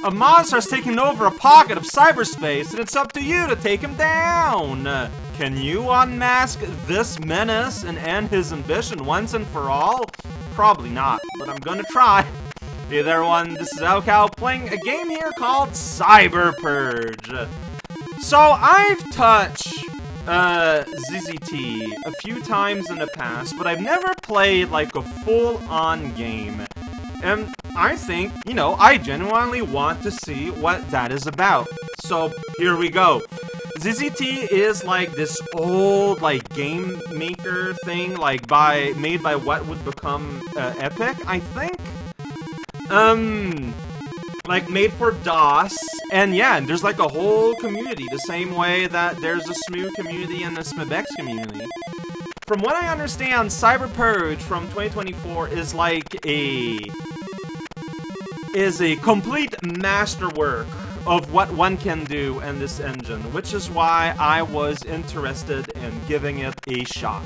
A monster's taking over a pocket of cyberspace, and it's up to you to take him down. Can you unmask this menace and end his ambition once and for all? Probably not, but I'm gonna try. Hey there, everyone, this is Alcow playing a game here called Cyber Purge. So, I've touched ZZT a few times in the past, but I've never played like a full-on game. And I think, you know, I genuinely want to see what that is about. So, here we go. ZZT is like this old, like, game maker thing, like, made by what would become Epic, I think? Like, made for DOS, and yeah, there's like a whole community, the same way that there's a SMU community and a SMBX community. From what I understand, Cyber Purge from 2024 is like a complete masterwork of what one can do in this engine, which is why I was interested in giving it a shot.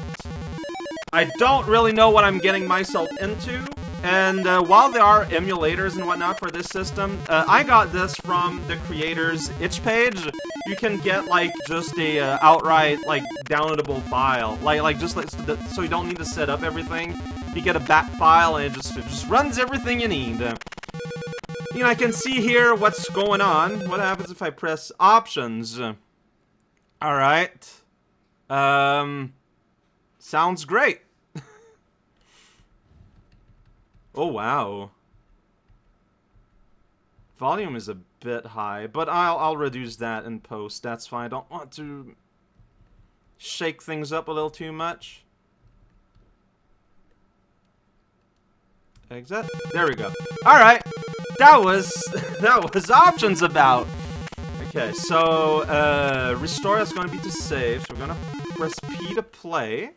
I don't really know what I'm getting myself into, and while there are emulators and whatnot for this system, I got this from the creator's itch page. You can get like just a outright like downloadable file, like just like so you don't need to set up everything. You get a bat file and it just runs everything you need. You know, I can see here what's going on. What happens if I press options? Alright. Sounds great. Oh, wow. Volume is a bit high, but I'll reduce that in post. That's fine. I don't want to shake things up a little too much. Exit. There we go. Alright. That was options about. Okay, so restore is going to be to save. So we're going to press P to play.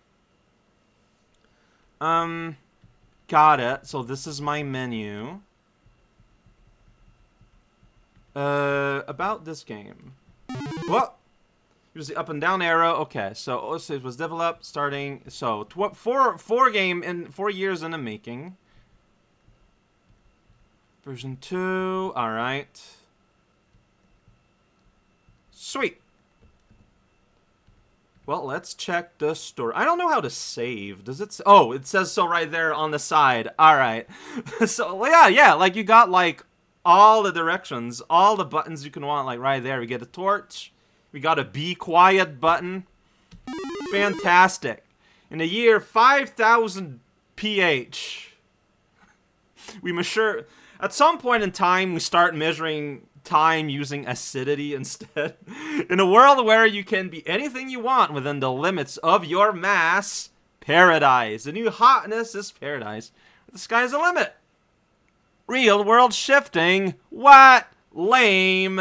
Got it. So this is my menu. About this game. Well, use the up and down arrow. Okay, so it was developed starting. So 4 years in the making. Version 2. All right. Sweet. Well, let's check the story. I don't know how to save. Does it? Oh, it says so right there on the side. All right. So yeah. Like you got like all the directions, all the buttons you can want, like right there. We get a torch. We got a be quiet button. Fantastic. In the year 5000 PH, we measure. At some point in time, we start measuring time using acidity instead. In a world where you can be anything you want within the limits of your mass, paradise. The new hotness is paradise. The sky's the limit. Real world shifting. What? Lame.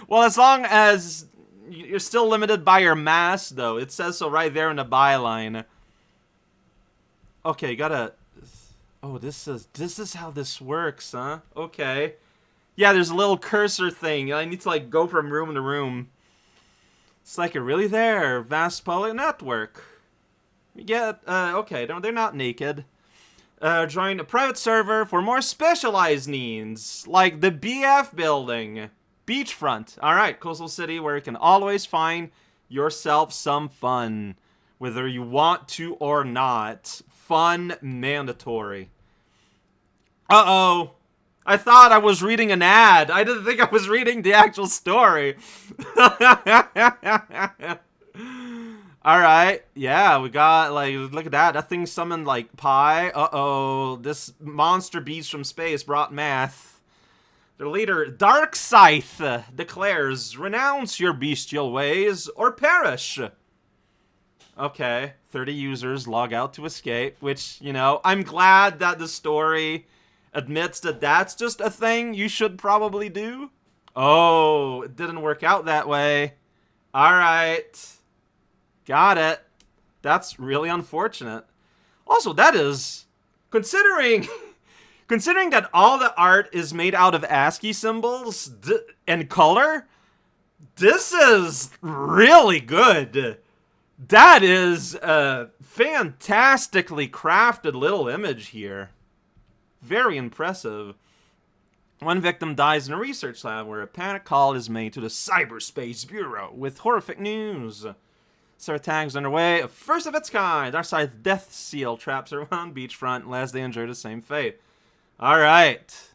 Well, as long as you're still limited by your mass, though. It says so right there in the byline. Okay, gotta... Oh, this is how this works, huh? Okay. Yeah, there's a little cursor thing. I need to, like, go from room to room. It's like, you're really there. Vast public network. You get, okay, no, they're not naked. Join a private server for more specialized needs. Like the BF building. Beachfront. Alright, coastal city where you can always find yourself some fun. Whether you want to or not. Fun mandatory. Uh-oh. I thought I was reading an ad. I didn't think I was reading the actual story. Alright. Yeah, we got, like, look at that. That thing summoned, like, pie. Uh-oh. This monster beast from space brought math. Their leader, Dark Scythe, declares, renounce your bestial ways or perish. Okay, 30 users log out to escape, which, you know, I'm glad that the story admits that that's just a thing you should probably do. Oh, it didn't work out that way. Alright. Got it. That's really unfortunate. Also, that is, considering that all the art is made out of ASCII symbols and color, this is really good. That is a fantastically crafted little image here. Very impressive. One victim dies in a research lab where a panic call is made to the Cyberspace Bureau with horrific news. So attacks underway, a first of its kind. Our side's Death Seal traps around beachfront lest they enjoy the same fate. Alright.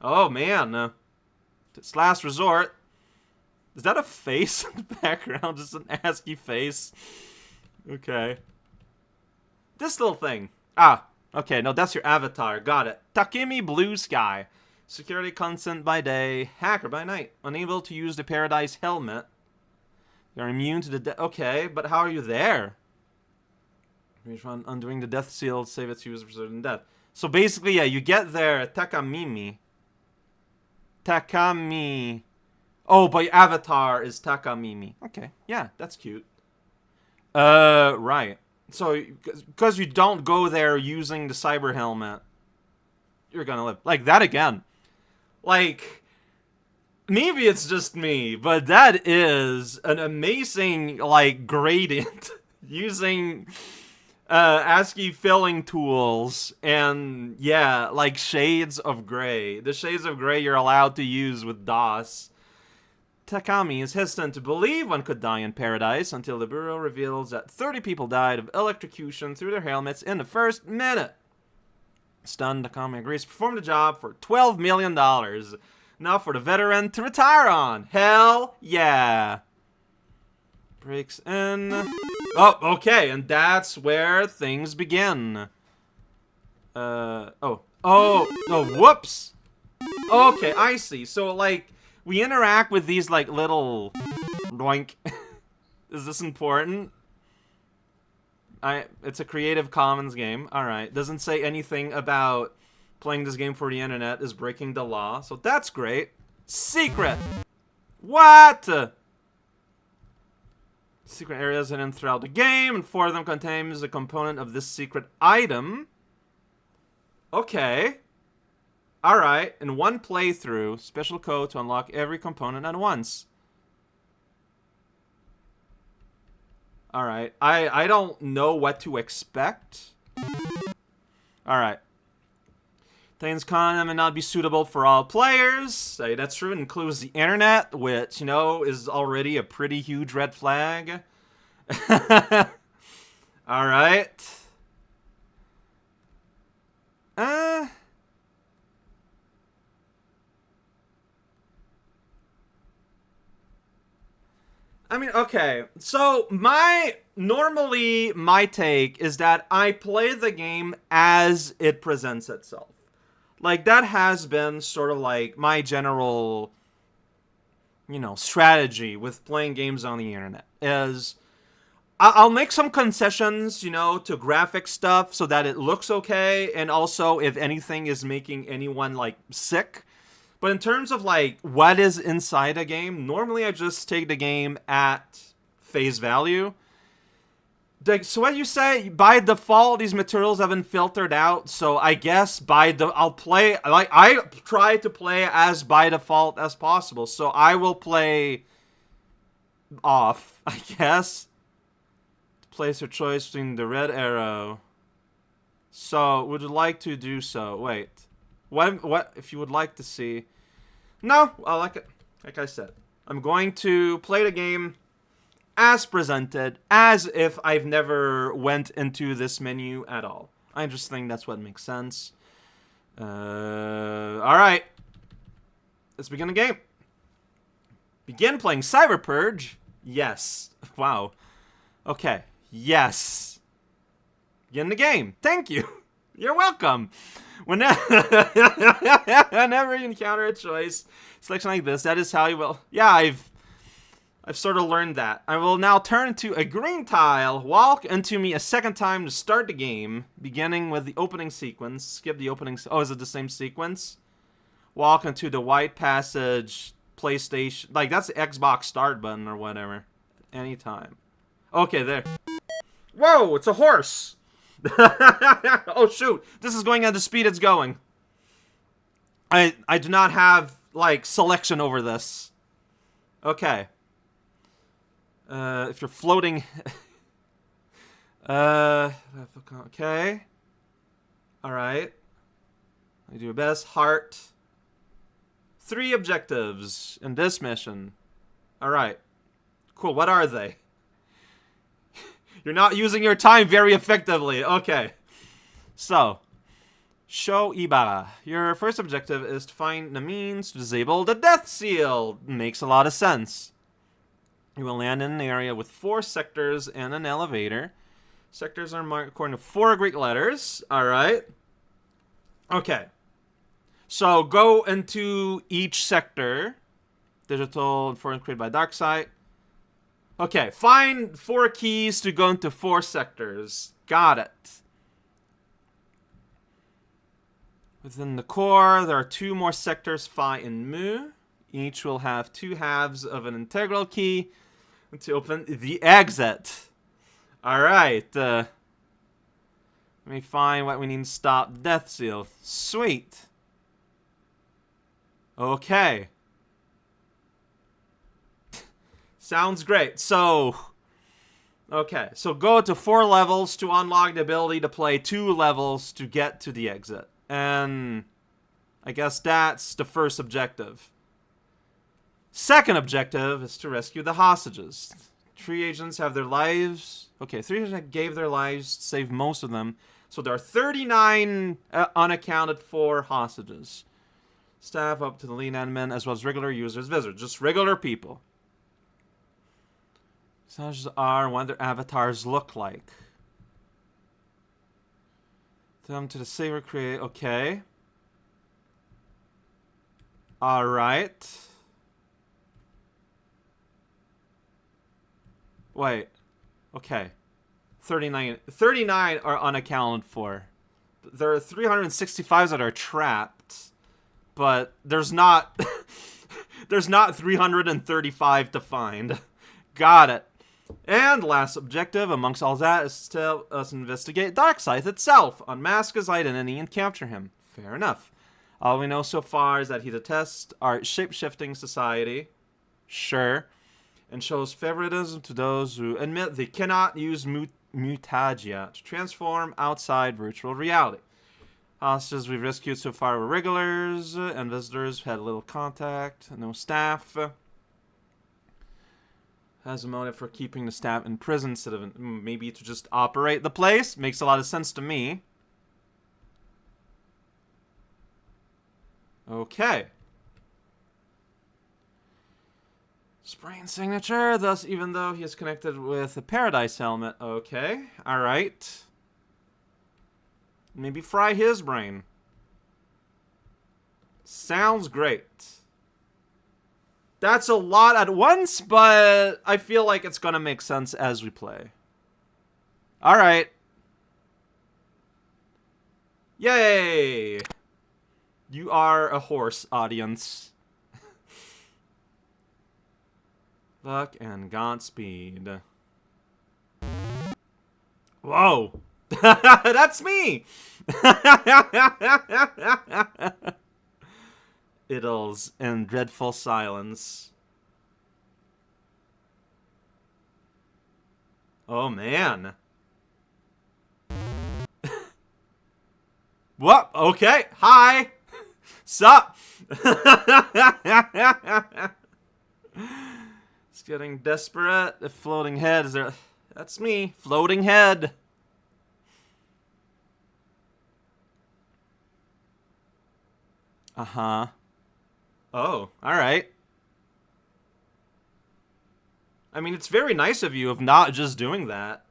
Oh man. This last resort. Is that a face in the background? Just an ASCII face? Okay. This little thing. Ah, okay, no, that's your avatar. Got it. Takemi Blue Sky. Security consent by day, hacker by night. Unable to use the Paradise helmet. You're immune to the okay, but how are you there? Undoing the Death Seal, save its user for certain death. So basically, yeah, you get there, Takamimi. Takami. Oh, but your avatar is Takamimi. Okay, yeah, that's cute. Right. So, because you don't go there using the cyber helmet, you're gonna live. Like, that again. Like, maybe it's just me, but that is an amazing, like, gradient using ASCII filling tools and, yeah, like, shades of gray. The shades of gray you're allowed to use with DOS. Takami is hesitant to believe one could die in paradise until the Bureau reveals that 30 people died of electrocution through their helmets in the first minute. Stunned, Takami agrees to perform the job for $12 million. Now for the veteran to retire on. Hell yeah. Breaks in. Oh, okay, and that's where things begin. Oh, whoops. Okay, I see. So, like, we interact with these, like, little... Doink. Is this important? It's a Creative Commons game. Alright. Doesn't say anything about playing this game for the internet is breaking the law. So that's great. Secret! What? Secret areas hidden throughout the game, and 4 of them contains a component of this secret item. Okay. Alright. In one playthrough, special code to unlock every component at once. Alright. I don't know what to expect. Alright. Things con may not be suitable for all players. That's true. It includes the internet, which, you know, is already a pretty huge red flag. Alright. I mean, okay, so normally my take is that I play the game as it presents itself. Like, that has been sort of like my general, you know, strategy with playing games on the internet is I'll make some concessions, you know, to graphic stuff so that it looks okay, and also if anything is making anyone, like, sick. But in terms of, like, what is inside a game, normally I just take the game at face value. So what you say, by default, these materials have been filtered out, so I guess I'll play, like, I try to play as by default as possible, so I will play off, I guess. Place your choice between the red arrow. So, would you like to do so? Wait. What if you would like to see? No, I like it. Like I said, I'm going to play the game as presented, as if I've never went into this menu at all. I just think that's what makes sense. Alright. Let's begin the game. Begin playing Cyber Purge. Yes. Wow. Okay. Yes. Begin the game. Thank you. You're welcome. Whenever you encounter a choice selection like this, that is how you will... Yeah, I've sort of learned that. I will now turn to a green tile, walk into me a second time to start the game, beginning with the opening sequence. Skip the opening... Oh, is it the same sequence? Walk into the white passage, PlayStation... Like, that's the Xbox start button or whatever. Anytime. Okay, there. Whoa, it's a horse! Oh, shoot. This is going at the speed it's going. I do not have, like, selection over this. Okay. If you're floating... okay. Alright. I do your best. Heart. 3 objectives in this mission. Alright. Cool, what are they? You're not using your time very effectively. Okay. So, Sho Ibara. Your first objective is to find the means to disable the Death Seal. Makes a lot of sense. You will land in an area with 4 sectors and an elevator. Sectors are marked according to 4 Greek letters. Alright. Okay. So, go into each sector. Digital information created by Darkseid. Okay, find 4 keys to go into 4 sectors. Got it. Within the core, there are 2 more sectors, Phi and Mu. Each will have 2 halves of an integral key to open the exit. Alright, let me find what we need to stop Death Seal. Sweet. Okay. Sounds great. So, okay. So go to 4 levels to unlock the ability to play 2 levels to get to the exit. And I guess that's the first objective. Second objective is to rescue the hostages. 3 agents have their lives. Okay, 3 agents gave their lives, saved most of them. So there are 39 unaccounted for hostages. Staff up to the lead admin, as well as regular users, visitors. Just regular people. Such are what their avatars look like. Them to the saver create. Okay. Alright. Wait. Okay. 39 are unaccounted for. There are 365 that are trapped. But there's not there's not 335 to find. Got it. And last objective amongst all that is to us investigate Darkseid itself, unmask his identity and capture him. Fair enough. All we know so far is that he detests our shape-shifting society. Sure. And shows favoritism to those who admit they cannot use mutagia to transform outside virtual reality. Hostages we've rescued so far were regulars and visitors who had little contact, no staff. Has a motive for keeping the staff in prison instead of maybe to just operate the place. Makes a lot of sense to me. Okay. Sprain signature, thus even though he is connected with a Paradise helmet. Okay, alright. Maybe fry his brain. Sounds great. That's a lot at once, but I feel like it's gonna make sense as we play. Alright. Yay! You are a horse, audience. Luck and Godspeed. Whoa! That's me! Idles in dreadful silence. Oh man. What? Okay. Hi. Sup? It's getting desperate. The floating head is there. That's me. Floating head. Uh-huh. Oh, alright. I mean, it's very nice of you of not just doing that.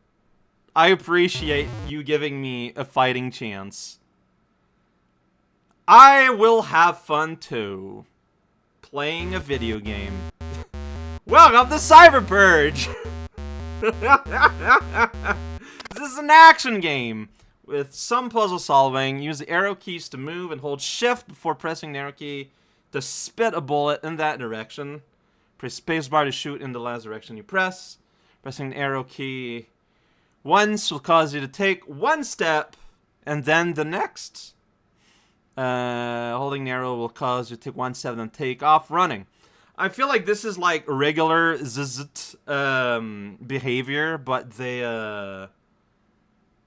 I appreciate you giving me a fighting chance. I will have fun too. Playing a video game. Welcome to Cyber Purge! This is an action game. With some puzzle solving, use the arrow keys to move and hold shift before pressing the arrow key to spit a bullet in that direction. Press spacebar to shoot in the last direction you press. Pressing the arrow key once will cause you to take one step and then the next. Holding the arrow will cause you to take one step and take off running. I feel like this is like regular behavior, but they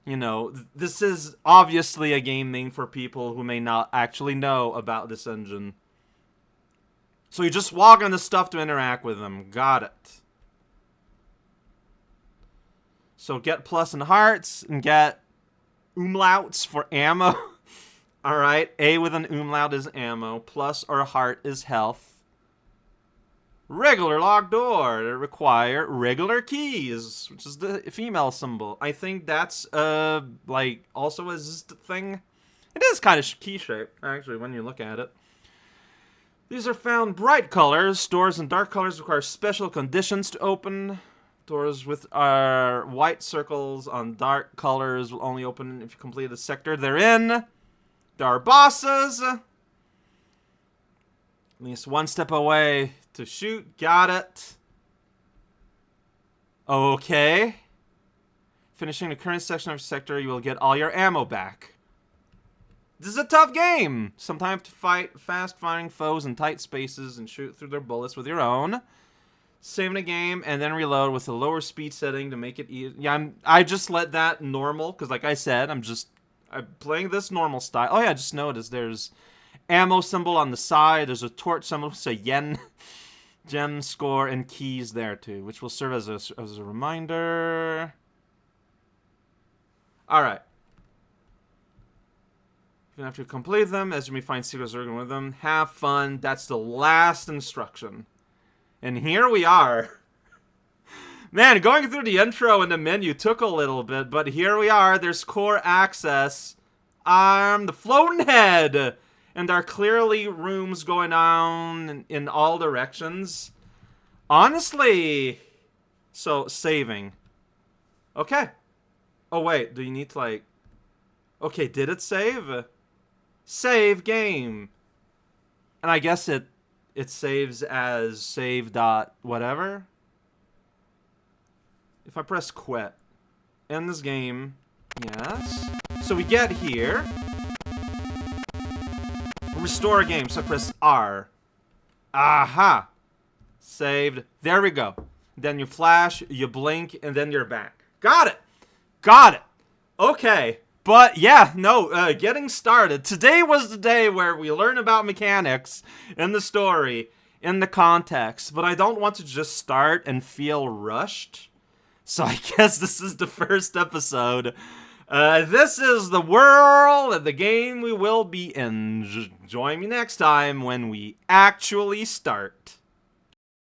You know, this is obviously a game made for people who may not actually know about this engine. So you just walk on the stuff to interact with them. Got it. So get plus and hearts and get umlauts for ammo. Alright, A with an umlaut is ammo. Plus or heart is health. Regular locked door that require regular keys, which is the female symbol. I think that's like also a thing. It is kind of key shaped actually when you look at it. These are found bright colors. Doors in dark colors require special conditions to open. Doors with white circles on dark colors will only open if you complete the sector they're in. There are bosses. At least one step away to shoot. Got it. Okay. Finishing the current section of your sector, you will get all your ammo back. This is a tough game. Sometimes to fight fast-firing foes in tight spaces and shoot through their bullets with your own. Saving the game and then reload with a lower speed setting to make it easy. Yeah, I just let that normal because, like I said, I'm playing this normal style. Oh yeah, I just noticed there's ammo symbol on the side. There's a torch symbol, so yen, gem score, and keys there too, which will serve as a reminder. All right. Even after you complete them, as you may find secrets lurking with them, have fun. That's the last instruction. And here we are. Man, going through the intro and the menu took a little bit, but here we are. There's core access. I'm the floating head. And there are clearly rooms going on in all directions. Honestly. So, saving. Okay. Oh, wait. Do you need to, like... Okay, did it save? Save game. And I guess it saves as save dot whatever. If I press quit. End this game. Yes. So we get here. Restore a game. So I press R. Aha. Saved. There we go. Then you flash, you blink, and then you're back. Got it. Got it. Okay. But yeah, no, getting started. Today was the day where we learn about mechanics in the story, in the context. But I don't want to just start and feel rushed. So I guess this is the first episode. This is the world of the game we will be in. Join me next time when we actually start.